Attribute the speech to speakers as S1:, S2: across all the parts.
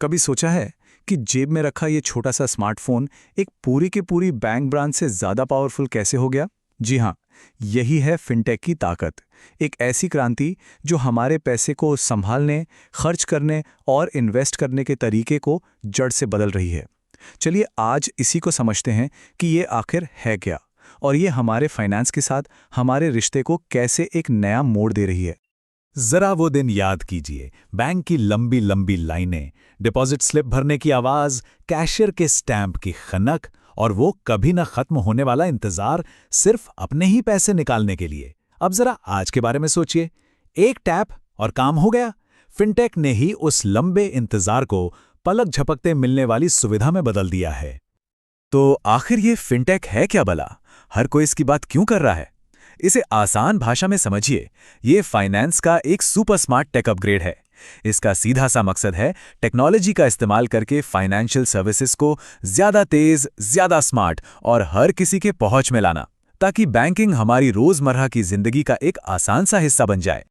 S1: कभी सोचा है कि जेब में रखा ये छोटा सा स्मार्टफोन एक पूरी की पूरी बैंक ब्रांच से ज़्यादा पावरफुल कैसे हो गया? जी हाँ, यही है फिनटेक की ताकत। एक ऐसी क्रांति जो हमारे पैसे को संभालने, खर्च करने और इन्वेस्ट करने के तरीके को जड़ से बदल रही है। चलिए आज इसी को समझते हैं कि ये आखिर है क्या और ये हमारे फाइनेंस के साथ हमारे रिश्ते को कैसे एक नया मोड़ दे रही है।
S2: जरा वो दिन याद कीजिए, बैंक की लंबी लंबी लाइनें, डिपॉजिट स्लिप भरने की आवाज, कैशियर के स्टैंप की खनक और वो कभी न खत्म होने वाला इंतजार सिर्फ अपने ही पैसे निकालने के लिए। अब जरा आज के बारे में सोचिए, एक टैप और काम हो गया। फिनटेक ने ही उस लंबे इंतजार को पलक झपकते मिलने वाली सुविधा में बदल दिया है।
S1: तो आखिर ये फिनटेक है क्या भला? हर कोई इसकी बात क्यों कर रहा है? इसे आसान भाषा में समझिए, ये फाइनेंस का एक सुपर स्मार्ट टेक अपग्रेड है। इसका सीधा सा मकसद है टेक्नोलॉजी का इस्तेमाल करके फाइनेंशियल सर्विसेज को ज्यादा तेज, ज्यादा स्मार्ट और हर किसी के पहुंच में लाना, ताकि बैंकिंग हमारी रोजमर्रा की जिंदगी का एक आसान सा हिस्सा बन जाए।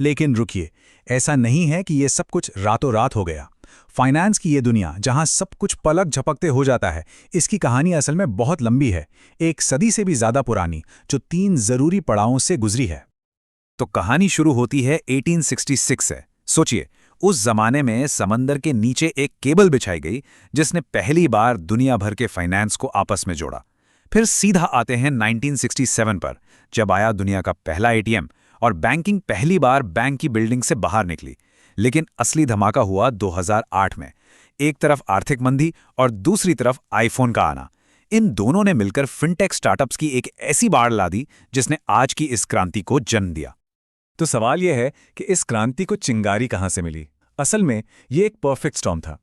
S2: लेकिन रुकिए, ऐसा नहीं है कि ये सब कुछ रातों रात हो गया। फाइनेंस की ये दुनिया जहां सब कुछ पलक झपकते हो जाता है, इसकी कहानी असल में बहुत लंबी है, एक सदी से भी ज्यादा पुरानी, जो 3 जरूरी पड़ावों से गुजरी है।
S1: तो कहानी शुरू होती है 1866 से। सोचिए, उस जमाने में समंदर के नीचे एक केबल बिछाई गई जिसने पहली बार दुनिया भर के फाइनेंस को आपस में जोड़ा। फिर सीधा आते हैं 1967 पर, जब आया दुनिया का पहला एटीएम और बैंकिंग पहली बार बैंक की बिल्डिंग से बाहर निकली। लेकिन असली धमाका हुआ 2008 में। एक तरफ आर्थिक मंदी और दूसरी तरफ आईफोन का आना। इन दोनों ने मिलकर फिनटेक स्टार्टअप्स की एक ऐसी बाढ़ ला दी जिसने आज की इस क्रांति को जन्म दिया।
S2: तो सवाल यह है कि इस क्रांति को चिंगारी कहां से मिली? असल में ये एक परफेक्ट स्टॉर्म था।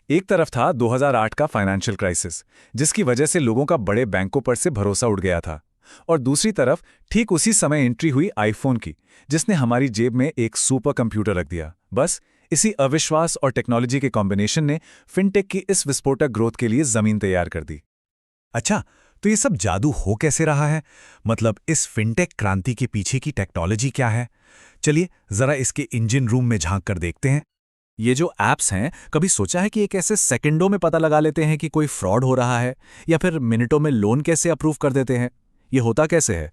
S2: एक तरफ था 2008 का फाइनेंशियल क्राइसिस, जिसकी वजह से लोगों का बड़े बैंकों पर से भरोसा उड़ गया था, और दूसरी तरफ ठीक उसी समय एंट्री हुई आईफोन की, जिसने हमारी जेब में एक सुपर कंप्यूटर रख दिया। बस इसी अविश्वास और टेक्नोलॉजी के कॉम्बिनेशन ने फिनटेक की इस विस्फोटक ग्रोथ के लिए जमीन तैयार कर दी। अच्छा, तो ये सब जादू हो कैसे रहा है? मतलब इस फिनटेक क्रांति के पीछे की टेक्नोलॉजी क्या है? चलिए जरा इसके इंजन रूम में झांक कर देखते हैं।
S1: ये जो ऐप्स हैं, कभी सोचा है कि ये कैसे सेकंडों में पता लगा लेते हैं कि कोई फ्रॉड हो रहा है, या फिर मिनटों में लोन कैसे अप्रूव कर देते हैं? ये होता कैसे है?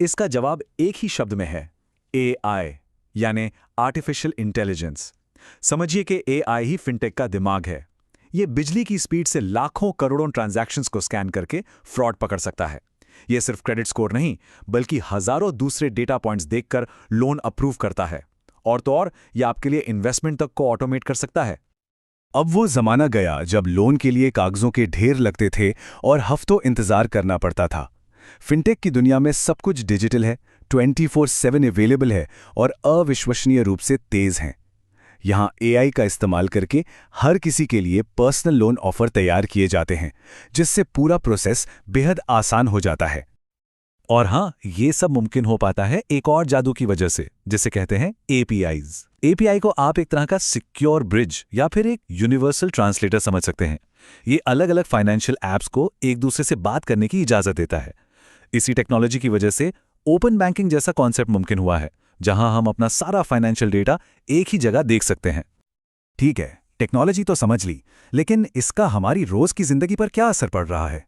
S1: इसका जवाब एक ही शब्द में है, AI, यानी आर्टिफिशियल इंटेलिजेंस। समझिए कि AI ही फिनटेक का दिमाग है। ये बिजली की स्पीड से लाखों करोड़ों ट्रांजैक्शंस को स्कैन करके फ्रॉड पकड़ सकता है। ये सिर्फ क्रेडिट स्कोर नहीं, बल्कि हजारों दूसरे डेटा पॉइंट्स देखकर लोन अप्रूव करता है। और तो और, ये आपके लिए इन्वेस्टमेंट तक को ऑटोमेट कर सकता है।
S2: अब वो जमाना गया जब लोन के लिए कागजों के ढेर लगते थे और हफ्तों इंतजार करना पड़ता था। फिनटेक की दुनिया में सब कुछ डिजिटल है, 24/7 अवेलेबल है और अविश्वसनीय रूप से तेज है। यहाँ AI का इस्तेमाल करके हर किसी के लिए पर्सनल लोन ऑफर तैयार किए जाते हैं, जिससे पूरा प्रोसेस बेहद आसान हो जाता है।
S1: और हाँ, ये सब मुमकिन हो पाता है एक और जादू की वजह से, जिसे कहते हैं APIs। API को आप एक तरह का सिक्योर ब्रिज या फिर एक यूनिवर्सल ट्रांसलेटर समझ सकते हैं। ये अलग अलग फाइनेंशियल ऐप्स को एक दूसरे से बात करने की इजाजत देता है। इसी टेक्नोलॉजी की वजह से ओपन बैंकिंग जैसा कॉन्सेप्ट मुमकिन हुआ है, जहां हम अपना सारा फाइनेंशियल डेटा एक ही जगह देख सकते हैं।
S2: ठीक है, टेक्नोलॉजी तो समझ ली, लेकिन इसका हमारी रोज की जिंदगी पर क्या असर पड़ रहा है?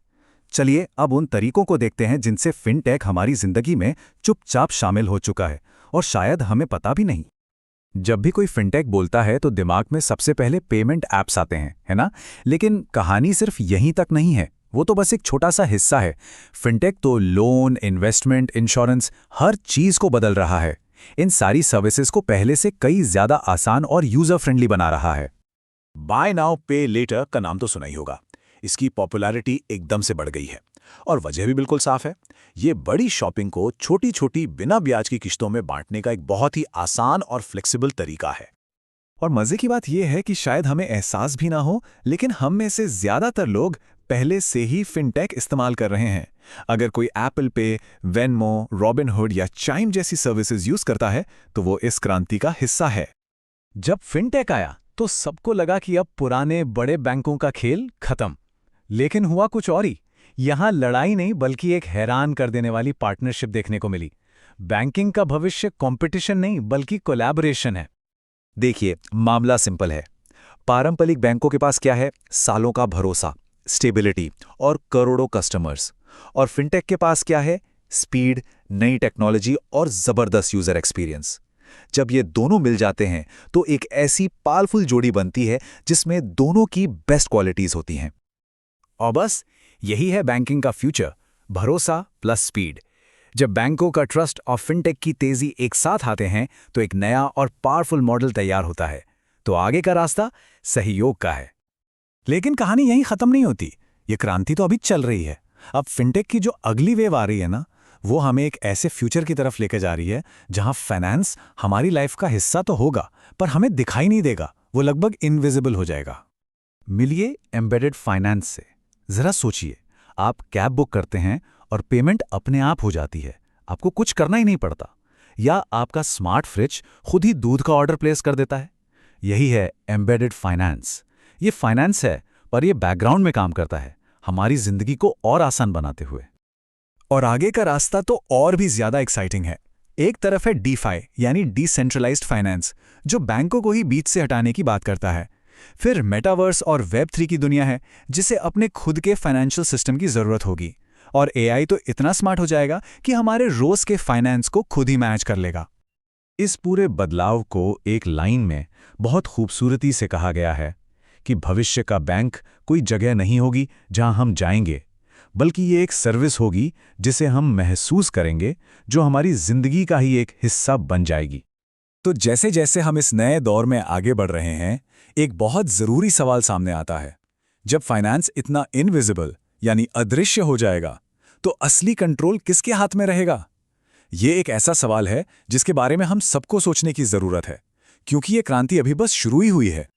S2: चलिए अब उन तरीकों को देखते हैं जिनसे फिनटेक हमारी जिंदगी में चुपचाप शामिल हो चुका है और शायद हमें पता भी नहीं।
S1: जब भी कोई फिनटेक बोलता है तो दिमाग में सबसे पहले पेमेंट ऐप्स आते हैं, है ना? लेकिन कहानी सिर्फ यहीं तक नहीं है, वो तो बस एक छोटा सा हिस्सा है। फिनटेक तो लोन, इन्वेस्टमेंट, इंश्योरेंस, हर चीज को बदल रहा है। इन सारी सर्विसेज को पहले से कई ज्यादा आसान और यूजर फ्रेंडली बना रहा है।
S2: बाय नाउ पे लेटर का नाम तो सुना ही होगा। इसकी पॉपुलैरिटी एकदम से बढ़ गई है और वजह भी बिल्कुल साफ है। ये बड़ी शॉपिंग को छोटी छोटी बिना ब्याज की किश्तों में बांटने का एक बहुत ही आसान और फ्लेक्सिबल तरीका है।
S1: और मजे की बात यह है कि शायद हमें एहसास भी ना हो, लेकिन हम में से ज्यादातर लोग पहले से ही फिनटेक इस्तेमाल कर रहे हैं। अगर कोई एप्पल पे, वेनमो, रॉबिनहुड या चाइम जैसी सर्विसेज यूज करता है तो वो इस क्रांति का हिस्सा है। जब फिनटेक आया तो सबको लगा कि अब पुराने बड़े बैंकों का खेल खत्म, लेकिन हुआ कुछ और ही। यहां लड़ाई नहीं बल्कि एक हैरान कर देने वाली पार्टनरशिप देखने को मिली। बैंकिंग का भविष्य कंपटीशन नहीं बल्कि कोलैबोरेशन है।
S2: देखिए, मामला सिंपल है।
S1: पारंपरिक बैंकों के पास क्या है? सालों का भरोसा, स्टेबिलिटी और करोड़ों कस्टमर्स। और फिनटेक के पास क्या है? स्पीड, नई टेक्नोलॉजी और जबरदस्त यूजर एक्सपीरियंस। जब ये दोनों मिल जाते हैं तो एक ऐसी पावरफुल जोड़ी बनती है जिसमें दोनों की बेस्ट क्वालिटीज होती हैं।
S2: और बस यही है बैंकिंग का फ्यूचर, भरोसा प्लस स्पीड। जब बैंकों का ट्रस्ट और फिनटेक की तेजी एक साथ आते हैं तो एक नया और पावरफुल मॉडल तैयार होता है। तो आगे का रास्ता सहयोग का है। लेकिन कहानी यहीं खत्म नहीं होती, ये क्रांति तो अभी चल रही है। अब फिनटेक की जो अगली वेव आ रही है ना, वो हमें एक ऐसे फ्यूचर की तरफ लेके जा रही है जहां फाइनेंस हमारी लाइफ का हिस्सा तो होगा पर हमें दिखाई नहीं देगा, वो लगभग इनविजिबल हो जाएगा।
S1: मिलिए एम्बेडेड फाइनेंस से। जरा सोचिए, आप कैब बुक करते हैं और पेमेंट अपने आप हो जाती है, आपको कुछ करना ही नहीं पड़ता। या आपका स्मार्ट फ्रिज खुद ही दूध का ऑर्डर प्लेस कर देता है। यही है एम्बेडेड फाइनेंस। ये फाइनेंस है पर ये बैकग्राउंड में काम करता है, हमारी जिंदगी को और आसान बनाते हुए।
S2: और आगे का रास्ता तो और भी ज्यादा एक्साइटिंग है। एक तरफ है डीफाई यानी डिसेंट्रलाइज्ड फाइनेंस, जो बैंकों को ही बीच से हटाने की बात करता है। फिर मेटावर्स और वेब3 की दुनिया है, जिसे अपने खुद के फाइनेंशियल सिस्टम की जरूरत होगी। और एआई तो इतना स्मार्ट हो जाएगा कि हमारे रोज के फाइनेंस को खुद ही मैनेज कर लेगा।
S1: इस पूरे बदलाव को एक लाइन में बहुत खूबसूरती से कहा गया है कि भविष्य का बैंक कोई जगह नहीं होगी जहां हम जाएंगे, बल्कि ये एक सर्विस होगी जिसे हम महसूस करेंगे, जो हमारी जिंदगी का ही एक हिस्सा बन जाएगी।
S2: तो जैसे जैसे हम इस नए दौर में आगे बढ़ रहे हैं, एक बहुत जरूरी सवाल सामने आता है। जब फाइनेंस इतना इनविजिबल यानी अदृश्य हो जाएगा, तो असली कंट्रोल किसके हाथ में रहेगा? ये एक ऐसा सवाल है जिसके बारे में हम सबको सोचने की जरूरत है, क्योंकि ये क्रांति अभी बस शुरू ही हुई है।